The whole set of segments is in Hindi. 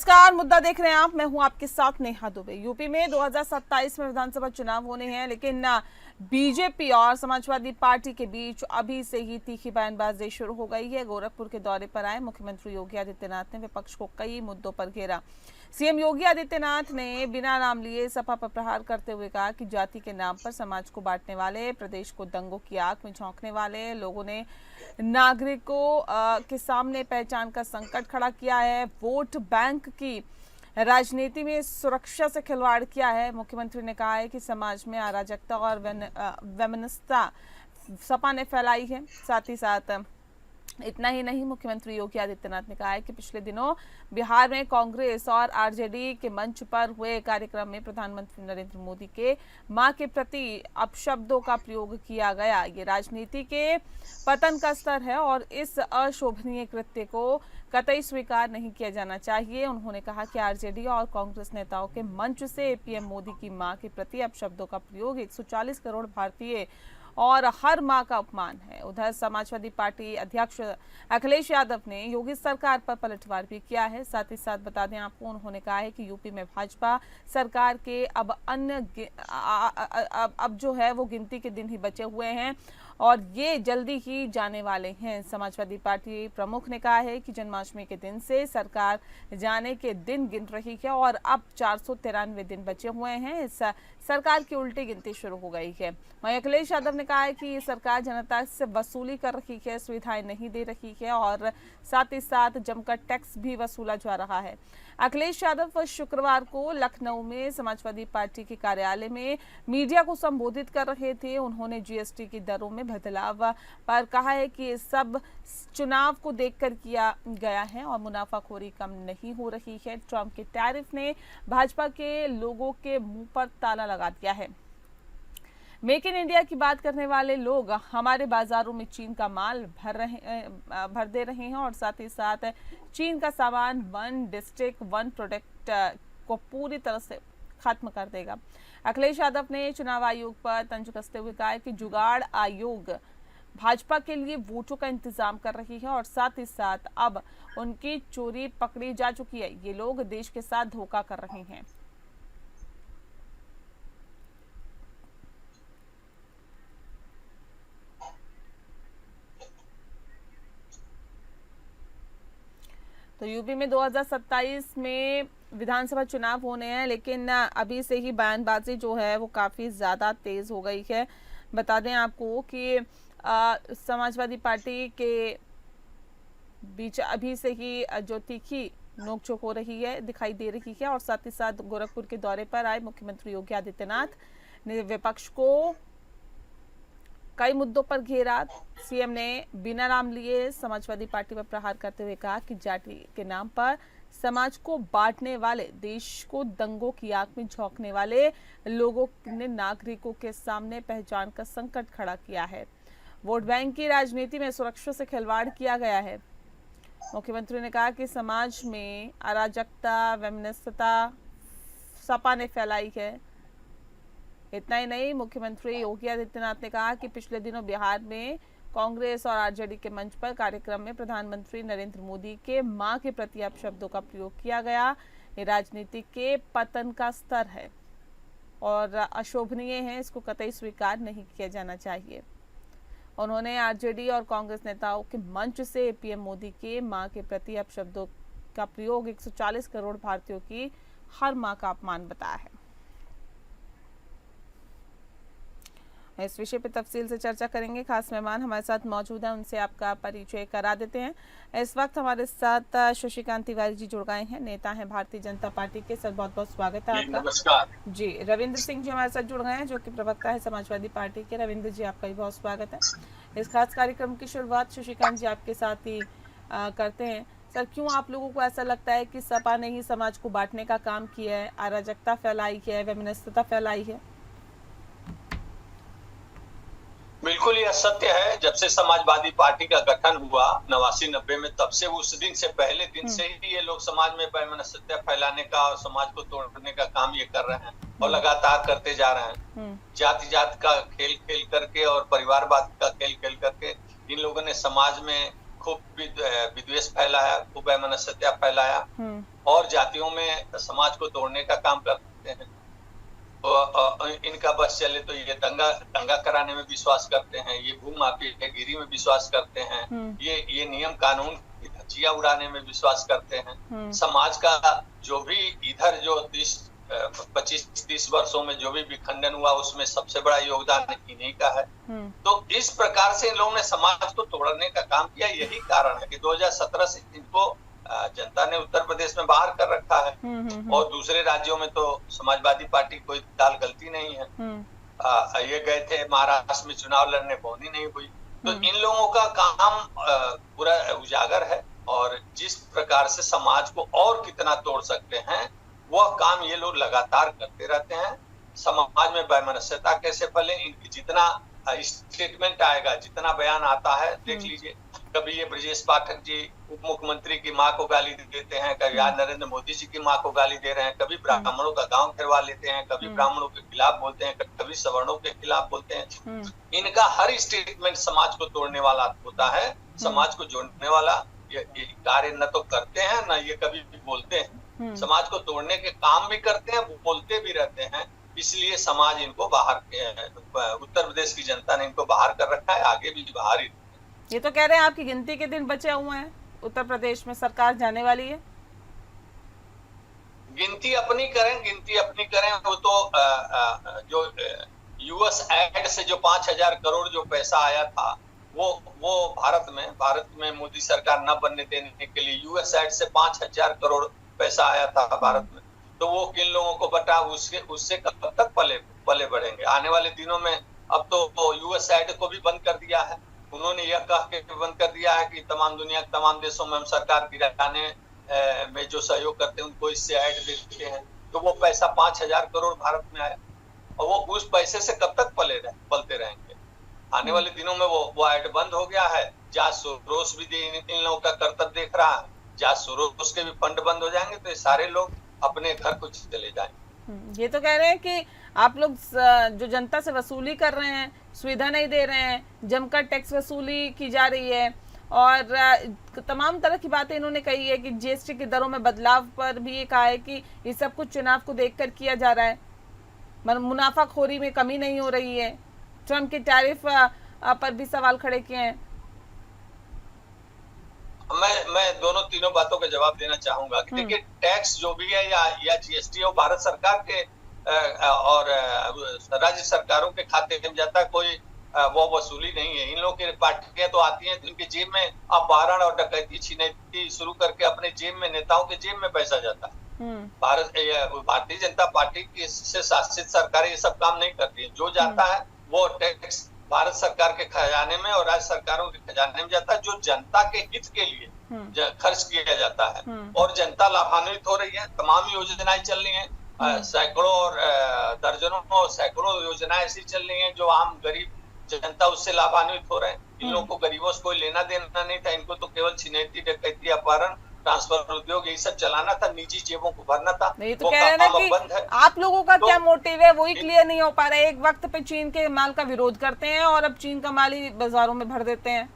नमस्कार, मुद्दा देख रहे हैं आप। मैं हूं आपके साथ नेहा दुबे। यूपी में 2027 में विधानसभा चुनाव होने हैं, लेकिन बीजेपी और समाजवादी पार्टी के बीच अभी से ही तीखी बयानबाजी शुरू हो गई है। गोरखपुर के दौरे पर आए मुख्यमंत्री योगी आदित्यनाथ ने विपक्ष को कई मुद्दों पर घेरा। सीएम योगी आदित्यनाथ ने बिना नाम लिए सपा पर प्रहार करते हुए कहा कि जाति के नाम पर समाज को बांटने वाले, प्रदेश को दंगों की आग में झोंकने वाले लोगों ने नागरिकों के सामने पहचान का संकट खड़ा किया है। वोट बैंक की राजनीति में सुरक्षा से खिलवाड़ किया है। मुख्यमंत्री ने कहा है कि समाज में अराजकता और वैमनस्यता सपा ने फैलाई है। साथ ही साथ इतना ही नहीं, मुख्यमंत्री योगी आदित्यनाथ ने कहा है कि पिछले दिनों बिहार में कांग्रेस और आरजेडी के मंच पर हुए कार्यक्रम में प्रधानमंत्री नरेंद्र मोदी के मां के प्रति अपशब्दों का प्रयोग किया गया। ये राजनीति के पतन का स्तर है और इस अशोभनीय कृत्य को कतई स्वीकार नहीं किया जाना चाहिए। उन्होंने कहा कि आरजेडी और कांग्रेस नेताओं के मंच से पीएम मोदी की मां के प्रति अपशब्दों का प्रयोग 140 करोड़ भारतीय और हर मां का अपमान है। उधर समाजवादी पार्टी अध्यक्ष अखिलेश यादव ने योगी सरकार पर पलटवार भी किया है। साथ ही साथ बता दें आपको, उन्होंने कहा है कि यूपी में भाजपा सरकार के अब जो है वो गिनती के दिन ही बचे हुए हैं और ये जल्दी ही जाने वाले हैं। समाजवादी पार्टी प्रमुख ने कहा है कि जन्माष्टमी के दिन से सरकार जाने के दिन गिन रही है और अब 493 दिन बचे हुए हैं। इस सरकार की उल्टी गिनती शुरू हो गई है। वहीं अखिलेश यादव ने कहा है कि ये सरकार जनता से वसूली कर रही है, सुविधाएं नहीं दे रही है और साथ ही साथ जमकर टैक्स भी वसूला जा रहा है। अखिलेश यादव शुक्रवार को लखनऊ में समाजवादी पार्टी के कार्यालय में मीडिया को संबोधित कर रहे थे। उन्होंने जीएसटी की दरों में बदलाव पर कहा है कि ये सब चुनाव को देखकर किया गया है और मुनाफाखोरी कम नहीं हो रही है। ट्रंप के टैरिफ ने भाजपा के लोगों के मुंह पर ताला लगा दिया है। मेक इन इंडिया की बात करने वाले लोग हमारे बाजारों में चीन का माल भर दे रहे हैं और साथ ही साथ चीन का सामान वन डिस्ट्रिक्ट वन प्रोडक्ट को पूरी तरह से खत्म कर देगा। अखिलेश यादव ने चुनाव आयोग पर तंज कसते हुए कहा है कि जुगाड़ आयोग भाजपा के लिए वोटों का इंतजाम कर रही है और साथ ही साथ अब उनकी चोरी पकड़ी जा चुकी है। ये लोग देश के साथ धोखा कर रहे हैं। तो यूपी में 2027 में विधानसभा चुनाव होने हैं, लेकिन अभी से ही बयानबाजी जो है वो काफ़ी ज़्यादा तेज़ हो गई है। बता दें आपको कि समाजवादी पार्टी के बीच अभी से ही जो तीखी नोकझोंक हो रही है दिखाई दे रही है और साथ ही साथ गोरखपुर के दौरे पर आए मुख्यमंत्री योगी आदित्यनाथ ने विपक्ष को कई मुद्दों पर घेरा। सीएम ने बिना नाम लिए समाजवादी पार्टी पर प्रहार करते हुए कहा कि जाति के नाम पर समाज को बांटने वाले, देश को दंगों की आग में झोंकने वाले लोगों ने नागरिकों के सामने पहचान का संकट खड़ा किया है। वोट बैंक की राजनीति में सुरक्षा से खिलवाड़ किया गया है। मुख्यमंत्री ने कहा कि समाज में अराजकता, वैमनस्यता सपा ने फैलाई है। इतना ही नहीं, मुख्यमंत्री योगी आदित्यनाथ ने कहा कि पिछले दिनों बिहार में कांग्रेस और आरजेडी के मंच पर कार्यक्रम में प्रधानमंत्री नरेंद्र मोदी के मां के प्रति अपशब्दों का प्रयोग किया गया। ये राजनीति के पतन का स्तर है और अशोभनीय है, इसको कतई स्वीकार नहीं किया जाना चाहिए। उन्होंने आरजेडी और कांग्रेस नेताओं के मंच से पीएम मोदी के मां के प्रति अपशब्दों का प्रयोग 140 करोड़ भारतीयों की हर मां का अपमान बताया है। इस विषय पर तफसील से चर्चा करेंगे। खास मेहमान हमारे साथ मौजूद हैं, उनसे आपका परिचय करा देते हैं। इस वक्त हमारे साथ शशिकांत तिवारी जी जुड़ गए हैं, नेता हैं भारतीय जनता पार्टी के। सर, बहुत बहुत स्वागत है आपका। नमस्कार जी। रविंद्र सिंह जी हमारे साथ जुड़ गए हैं, जो कि प्रवक्ता है समाजवादी पार्टी के। रविंद्र जी, आपका भी बहुत स्वागत है। इस खास कार्यक्रम की शुरुआत शशिकांत जी आपके साथ ही करते हैं। सर, क्यों आप लोगों को ऐसा लगता है कि सपा ने ही समाज को बांटने का काम किया है, अराजकता फैलाई है, वैमनस्यता फैलाई है? बिल्कुल यह सत्य है। जब से समाजवादी पार्टी का गठन हुआ 89-90 में, तब से उस दिन से पहले दिन से ही ये लोग समाज में वैमनस्यता फैलाने का और समाज को तोड़ने का काम ये कर रहे हैं और लगातार करते जा रहे हैं। जाति जात का खेल खेल करके और परिवारवाद का खेल खेल करके इन लोगों ने समाज में खूब विद्वेष फैलाया, खूब अमनस्यता फैलाया और जातियों में समाज को तोड़ने का काम करते हैं। तो इनका बस चले तो ये दंगा कराने में विश्वास करते हैं, ये भूमाफियागिरी में विश्वास करते हैं, ये नियम कानून की धज्जियां उड़ाने में विश्वास करते हैं। समाज का जो भी इधर जो 25-30 वर्षों में जो भी विखंडन हुआ उसमें सबसे बड़ा योगदान इन्हीं का है। तो इस प्रकार से इन लोगों ने समाज को तोड़ने का काम किया। यही कारण है कि 2017 से इनको जनता ने उत्तर प्रदेश में बाहर कर रखा है और दूसरे राज्यों में तो समाजवादी पार्टी कोई दाल गलती नहीं है। ये गए थे महाराष्ट्र में चुनाव लड़ने, बोनी नहीं हुई। तो इन लोगों का काम पूरा उजागर है और जिस प्रकार से समाज को और कितना तोड़ सकते हैं वह काम ये लोग लगातार करते रहते हैं। समाज में वैमनस्यता कैसे फैले, इनकी जितना स्टेटमेंट आएगा, जितना बयान आता है, देख लीजिए। कभी ये ब्रजेश पाठक जी उप मुख्यमंत्री की माँ को गाली देते हैं, कभी आज नरेंद्र मोदी जी की माँ को गाली दे रहे हैं, कभी ब्राह्मणों का गांव घेरवा लेते हैं, कभी ब्राह्मणों के खिलाफ बोलते हैं, कभी सवर्णों के खिलाफ बोलते हैं। इनका हर स्टेटमेंट समाज को तोड़ने वाला होता है, समाज को जोड़ने वाला ये कार्य न तो करते हैं न ये कभी भी बोलते हैं। समाज को तोड़ने के काम भी करते हैं, बोलते भी रहते हैं। इसलिए समाज इनको बाहर, उत्तर प्रदेश की जनता ने इनको बाहर कर रखा है, आगे भी बाहर ही। ये तो कह रहे हैं आपकी गिनती के दिन बचे हुए हैं, उत्तर प्रदेश में सरकार जाने वाली है। गिनती अपनी करें। वो तो जो यूएस एड से जो 5,000 करोड़ जो पैसा आया था वो भारत में मोदी सरकार न बनने देने के लिए यूएस एड से 5,000 करोड़ पैसा आया था भारत में। तो वो किन लोगों को बटा, उससे कब तक पले बढ़ेंगे आने वाले दिनों में। अब तो यूएस एड को भी बंद कर दिया है। उन्होंने यह कह के बंद कर दिया है कि तमाम दुनिया के तमाम देशों में हम सरकार गिराने में जो सहयोग करते हैं उनको इससे ऐड देते हैं। तो वो पैसा 5,000 करोड़ भारत में आया और वो उस पैसे से कब तक पलते रहेंगे। आने वाले दिनों में वो ऐड बंद हो गया है। जांच सोरोस भी इन लोगों का कर्तव्य देख रहा है। जांच सोरोस के भी फंड बंद हो जाएंगे तो ये सारे लोग अपने घर को चले जाएंगे। ये तो कह रहे हैं कि आप लोग जो जनता से वसूली कर रहे हैं, सुविधा नहीं दे रहे हैं, जमकर टैक्स वसूली की जा रही है और तमाम तरह की बातें इन्होंने कही है कि जीएसटी की दरों में बदलाव पर भी ये कहा है कि ये सब कुछ चुनाव को देखकर किया जा रहा है। मुनाफाखोरी में कमी नहीं हो रही है। ट्रम्प के टैरिफ पर भी सवाल खड़े किए हैं। मैं दोनों तीनों बातों का जवाब देना चाहूंगा कि देखिए, टैक्स जो भी है या जीएसटी वो भारत सरकार के और राज्य सरकारों के खाते में जाता है, कोई वो वसूली नहीं है। इन लोगों की पार्टियां तो आती हैं तो इनके जेब में अपहरण और डकैती छिनैती शुरू करके अपने जेब में, नेताओं के जेब में पैसा जाता है। भारतीय जनता पार्टी की से शासित सरकारें ये सब काम नहीं करती है। जो जाता है वो टैक्स भारत सरकार के खजाने में और राज्य सरकारों के खजाने में जाता है, जो जनता के हित के लिए खर्च किया जाता है और जनता लाभान्वित हो रही है। तमाम योजनाएं चल रही हैं, सैकड़ों और दर्जनों और सैकड़ों योजनाएं ऐसी चल रही हैं जो आम गरीब जनता उससे लाभान्वित हो रहे हैं। इन लोगों को गरीबों से कोई लेना देना नहीं था। इनको तो केवल छिनैती, डकैती, अपहरण, ट्रांसफर उद्योग यही सब चलाना था, निजी जेबों को भरना था। नहीं तो कह रहे हैं कि आप लोगों का क्या मोटिव है वही क्लियर नहीं हो पा रहा है। एक वक्त पे चीन के माल का विरोध करते हैं और अब चीन का माल ही बाजारों में भर देते हैं।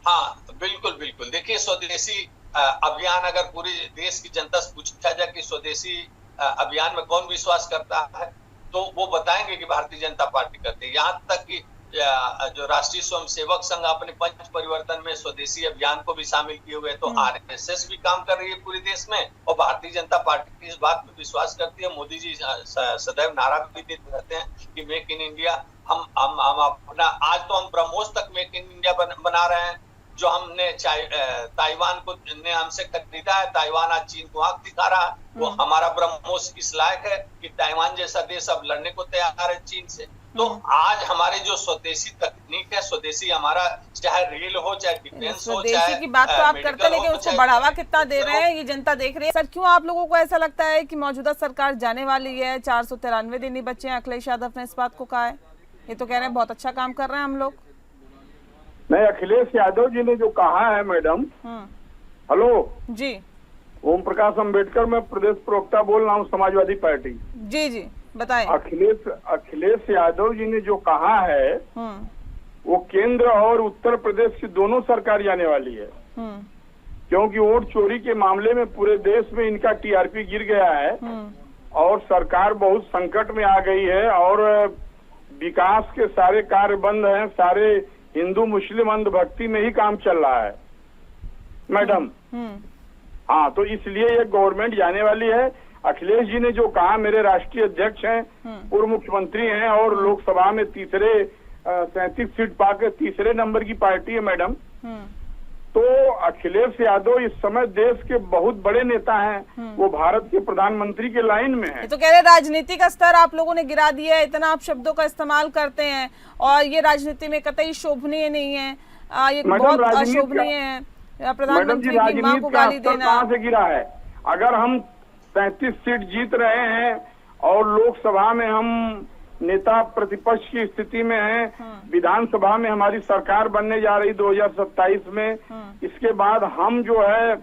हाँ बिल्कुल। देखिए, स्वदेशी अभियान अगर पूरे देश की जनता से पूछा जाए कि स्वदेशी अभियान में कौन विश्वास करता है तो वो बताएंगे कि भारतीय जनता पार्टी करती है। यहाँ तक कि जो राष्ट्रीय स्वयंसेवक संघ अपने पंच परिवर्तन में स्वदेशी अभियान को भी शामिल किए हुए, तो आरएसएस भी काम कर रही है पूरे देश में और भारतीय जनता पार्टी इस बात में विश्वास करती है। मोदी जी सदैव नारा भी देते रहते हैं कि मेक इन इंडिया। हम अपना आज तो हम ब्रह्मोस तक मेक इन इंडिया बना रहे हैं। जो हमने ताइवान को ने हमसे खरीदा है, ताइवान आज चीन को आंख दिखा रहा है। वो हमारा ब्रह्मोस इस लायक है कि ताइवान जैसा देश अब लड़ने को तैयार है चीन से। तो आज हमारे जो स्वदेशी तकनीक है, स्वदेशी हमारा चाहे रेल हो, चाहे डिफेंस हो, चाहे की बात तो आप करते हैं, लेकिन उसको बढ़ावा कितना दे रहे हैं ये जनता देख रही है। सर, क्यों आप लोगों को ऐसा लगता है कि मौजूदा सरकार जाने वाली है? 493 दिन ही बचे हैं। अखिलेश यादव ने इस बात को कहा है। ये तो कह रहे हैं बहुत अच्छा काम कर रहे हैं हम लोग। नहीं, अखिलेश यादव जी ने जो कहा है मैडम। हेलो जी, ओम प्रकाश अम्बेडकर, मैं प्रदेश प्रवक्ता बोल रहा हूँ समाजवादी पार्टी। जी बताएं। अखिलेश यादव जी ने जो कहा है वो केंद्र और उत्तर प्रदेश की दोनों सरकार जाने वाली है, क्योंकि वोट चोरी के मामले में पूरे देश में इनका टीआरपी गिर गया है और सरकार बहुत संकट में आ गई है और विकास के सारे कार्य बंद हैं, सारे हिंदू मुस्लिम अंधभक्ति में ही काम चल रहा है मैडम। हाँ, तो इसलिए ये गवर्नमेंट जाने वाली है। अखिलेश जी ने जो कहा, मेरे राष्ट्रीय अध्यक्ष हैं, पूर्व मुख्यमंत्री हैं और लोकसभा में 37 सीट पाकर तीसरे नंबर की पार्टी है मैडम। तो अखिलेश यादव इस समय देश के बहुत बड़े नेता हैं, वो भारत के प्रधानमंत्री के लाइन में है। तो कह रहे राजनीति का स्तर आप लोगों ने गिरा दिया है, इतना आप शब्दों का इस्तेमाल करते हैं और ये राजनीति में कतई शोभनीय नहीं है, ये बहुत अशोभनीय है। प्रधानमंत्री की मां को गाली देना कहाँ से गिरा है? अगर हम 37 सीट जीत रहे हैं और लोकसभा में हम नेता प्रतिपक्ष की स्थिति में हैं, विधानसभा में हमारी सरकार बनने जा रही 2027 में, इसके बाद हम जो है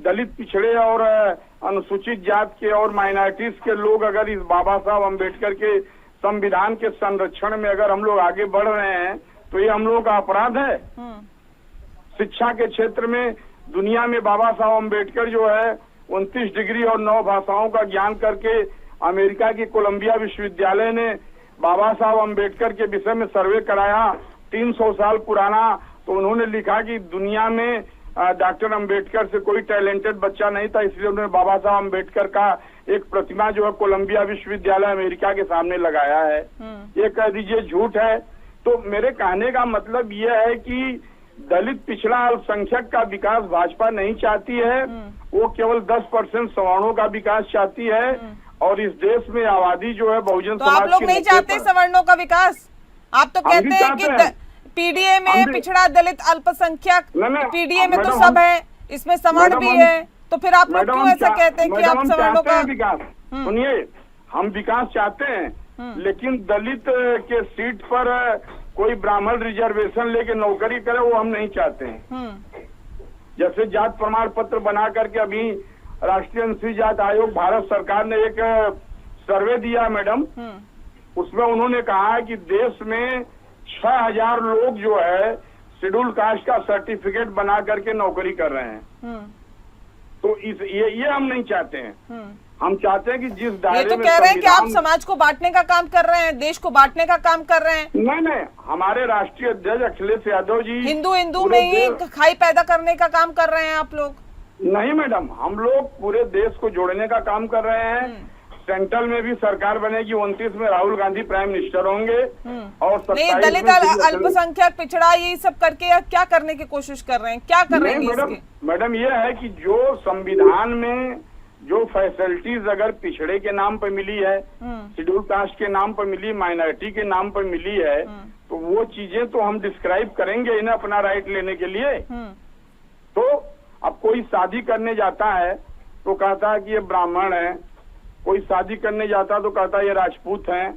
दलित पिछड़े और अनुसूचित जात के और माइनॉरिटीज के लोग अगर इस बाबा साहब अम्बेडकर के संविधान के संरक्षण में अगर हम लोग आगे बढ़ रहे हैं तो ये हम लोगों का अपराध है। शिक्षा के क्षेत्र में दुनिया में बाबा साहब अम्बेडकर जो है 29 डिग्री और 9 भाषाओं का ज्ञान करके अमेरिका के कोलंबिया विश्वविद्यालय ने बाबा साहब अम्बेडकर के विषय में सर्वे कराया 300 साल पुराना, तो उन्होंने लिखा कि दुनिया में डॉक्टर अम्बेडकर से कोई टैलेंटेड बच्चा नहीं था, इसलिए उन्होंने बाबा साहब अम्बेडकर का एक प्रतिमा जो है कोलंबिया विश्वविद्यालय अमेरिका के सामने लगाया है। ये कह दीजिए झूठ है। तो मेरे कहने का मतलब यह है कि दलित पिछड़ा अल्पसंख्यक का विकास भाजपा नहीं चाहती है, वो केवल 10% सवर्णों का विकास चाहती है और इस देश में आबादी जो है बहुजन तो समाज आप लोग नहीं चाहते सवर्णों का विकास? आप तो कहते हैं कि पीडीए में पिछड़ा दलित अल्पसंख्यक, पीडीए में तो सब है, इसमें सवर्ण भी है, तो फिर आप लोग क्यों ऐसा कहते हैं कि आप सवर्णों का विकास? सुनिए, हम विकास चाहते हैं लेकिन दलित के सीट पर कोई ब्राह्मण रिजर्वेशन लेके नौकरी करे वो हम नहीं चाहते हैं। जैसे जात प्रमाण पत्र बना करके अभी राष्ट्रीय अनुसूचित जात आयोग भारत सरकार ने एक सर्वे दिया मैडम, उसमें उन्होंने कहा है कि देश में 6000 लोग जो है शेड्यूल कास्ट का सर्टिफिकेट बना करके नौकरी कर रहे हैं। तो ये हम नहीं चाहते हैं। हम चाहते हैं कि जिस दायरे में ये तो कह रहे हैं कि आप समाज को बांटने का काम कर रहे हैं, देश को बांटने का काम कर रहे हैं। नहीं, हमारे राष्ट्रीय अध्यक्ष अखिलेश यादव जी हिंदू में ही खाई पैदा करने का काम कर रहे हैं आप लोग। नहीं मैडम, हम लोग पूरे देश को जोड़ने का काम कर रहे हैं। सेंट्रल में भी सरकार बनेगी, 29 में राहुल गांधी प्राइम मिनिस्टर होंगे और 27 दलित अल्पसंख्यक पिछड़ा ये सब करके क्या करने की कोशिश कर रहे हैं, क्या कर रहे हैं? मैडम ये है कि जो संविधान में जो फैसिलिटीज अगर पिछड़े के नाम पर मिली है, शेड्यूल कास्ट के नाम पर मिली, माइनॉरिटी के नाम पर मिली है, तो वो चीजें तो हम डिस्क्राइब करेंगे इन्हें अपना राइट लेने के लिए। तो अब कोई शादी करने जाता है तो कहता है कि ये ब्राह्मण है, कोई शादी करने जाता तो कहता है ये राजपूत हैं,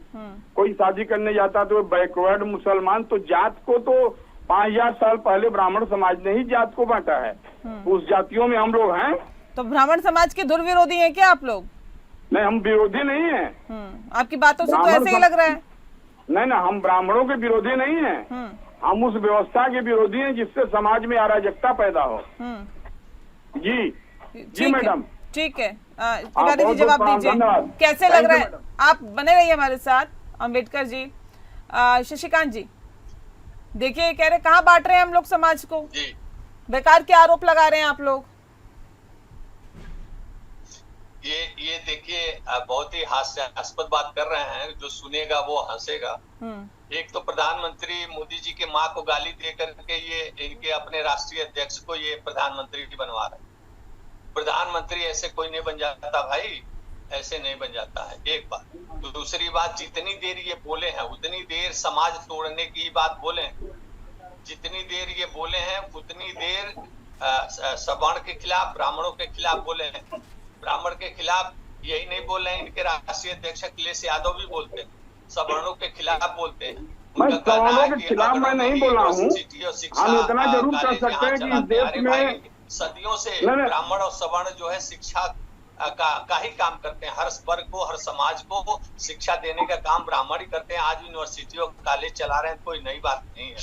कोई शादी करने जाता तो बैकवर्ड मुसलमान। तो जात को तो 5000 साल पहले ब्राह्मण समाज ने ही जात को बांटा है, उस जातियों में हम लोग हैं। तो ब्राह्मण समाज के दुर्विरोधी हैं क्या आप लोग? नहीं, हम विरोधी नहीं हैं। आपकी बातों से तो ऐसे ही लग रहा है। नहीं, हम ब्राह्मणों के विरोधी नहीं हैं, हम उस व्यवस्था के विरोधी हैं जिससे समाज में अराजकता पैदा हो। जी मैडम, ठीक है। तिवारी जी जवाब दीजिए, कैसे लग रहा है? आप बने रहिए हमारे साथ। अम्बेडकर जी, शशिकांत जी, देखिए कह रहे कहाँ बांट रहे हैं हम लोग समाज को, बेकार के आरोप लगा रहे हैं आप लोग। ये देखिए बहुत ही हास्यास्पद बात कर रहे हैं, जो सुनेगा वो हंसेगा। एक तो प्रधानमंत्री मोदी जी के माँ को गाली दे करके ये इनके अपने राष्ट्रीय अध्यक्ष को ये प्रधानमंत्री बनवा रहे हैं। प्रधानमंत्री ऐसे कोई नहीं बन जाता भाई, ऐसे नहीं बन जाता है। एक बात। दूसरी बात, जितनी देर ये बोले हैं उतनी देर समाज तोड़ने की बात बोले, जितनी देर ये बोले हैं उतनी देर सवर्ण के खिलाफ, ब्राह्मणों के खिलाफ बोले हैं। ब्राह्मण के खिलाफ यही नहीं बोल रहे हैं, इनके राष्ट्रीय अध्यक्ष अखिलेश यादव भी बोलते हैं, सवर्णों के खिलाफ बोलते हैं। सवर्णों के खिलाफ मैं नहीं बोल रहा हूँ, हम इतना जरूर कर सकते हैं कि देश में सदियों से ब्राह्मण और सवर्ण जो है शिक्षा का ही काम करते हैं। हर वर्ग को, हर समाज को शिक्षा देने का काम ब्राह्मण ही करते हैं। आज यूनिवर्सिटी और कॉलेज चला रहे हैं, कोई नई बात नहीं है।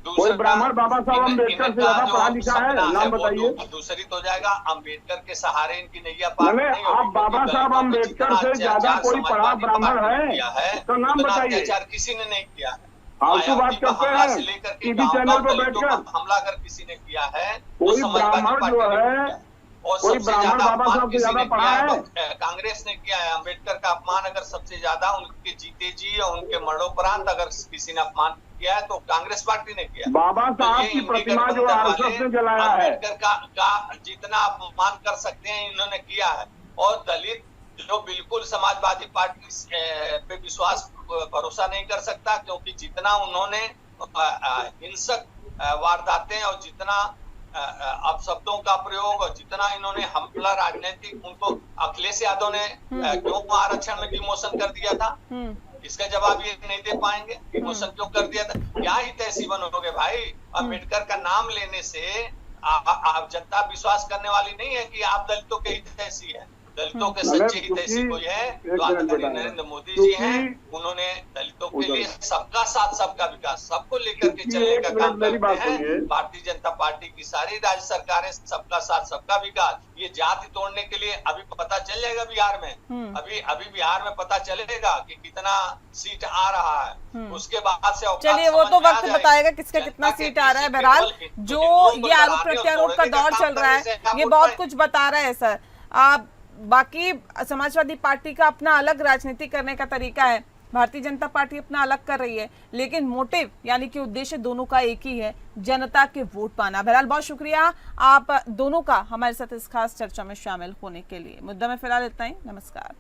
कोई ब्राह्मण बाबा साहब अम्बेडकर से ज्यादा पढ़ा लिखा है? नाम बताइए। दूसरित हो जाएगा। अम्बेडकर के सहारे इनकी नैया पार नहीं होगी। आप बाबा साहब अम्बेडकर से ज्यादा कोई पढ़ा ब्राह्मण है तो नाम बताइए। अत्याचार किसी ने नहीं किया है। फालतू बात करते हैं टीवी चैनल पर बैठकर। हमला कर किसी ने किया है? कोई ब्राह्मण जो है, कोई ब्राह्मण बाबा साहब से ज्यादा पढ़ा है? कांग्रेस ने किया है। अम्बेडकर का अपमान अगर सबसे ज्यादा उनके जीते जी और उनके मरणोपरांत अगर किसी ने अपमान किया है तो कांग्रेस पार्टी ने किया। बाबा साहब की प्रतिमा जो आरएसएस ने जलाया है, अम्बेडकर का जितना अपमान कर सकते हैं इन्होंने किया है। और दलित जो बिल्कुल समाजवादी पार्टी पे विश्वास भरोसा नहीं कर सकता, क्योंकि जितना उन्होंने हिंसक वारदातें और जितना अपशब्दों का प्रयोग और जितना इन्होंने हमला राजनीतिक, उनको अखिलेश यादव ने क्यों आरक्षण में डिमोशन कर दिया था? इसका जवाब ये नहीं दे पाएंगे। डिमोशन क्यों कर दिया था? क्या ही तहसीब बनोगे भाई? अम्बेडकर का नाम लेने से आप जनता विश्वास करने वाली नहीं है कि आप दलितों के हितैषी है। दलितों के सच्चे हितैषी कोई है तो आदरणीय नरेंद्र मोदी जी हैं। उन्होंने दलितों के लिए सबका साथ सबका विकास, सबको लेकर के चलने का काम करते हैं। भारतीय जनता पार्टी की सारी राज्य सरकारें सबका साथ सबका विकास, ये जाति तोड़ने के लिए अभी पता चल जाएगा बिहार में। अभी बिहार में पता चलेगा कि कितना सीट आ रहा है। उसके बाद से चलिए वो तो वक्त बताएगा किसका कितना सीट आ रहा है। बहरहाल जो ये आरोप प्रत्यारोप का दौर चल रहा है ये बहुत कुछ बता रहा है सर। आप बाकी समाजवादी पार्टी का अपना अलग राजनीति करने का तरीका है, भारतीय जनता पार्टी अपना अलग कर रही है, लेकिन मोटिव यानी कि उद्देश्य दोनों का एक ही है, जनता के वोट पाना। बहरहाल बहुत शुक्रिया आप दोनों का हमारे साथ इस खास चर्चा में शामिल होने के लिए। मुद्दा में फिलहाल इतना ही। नमस्कार।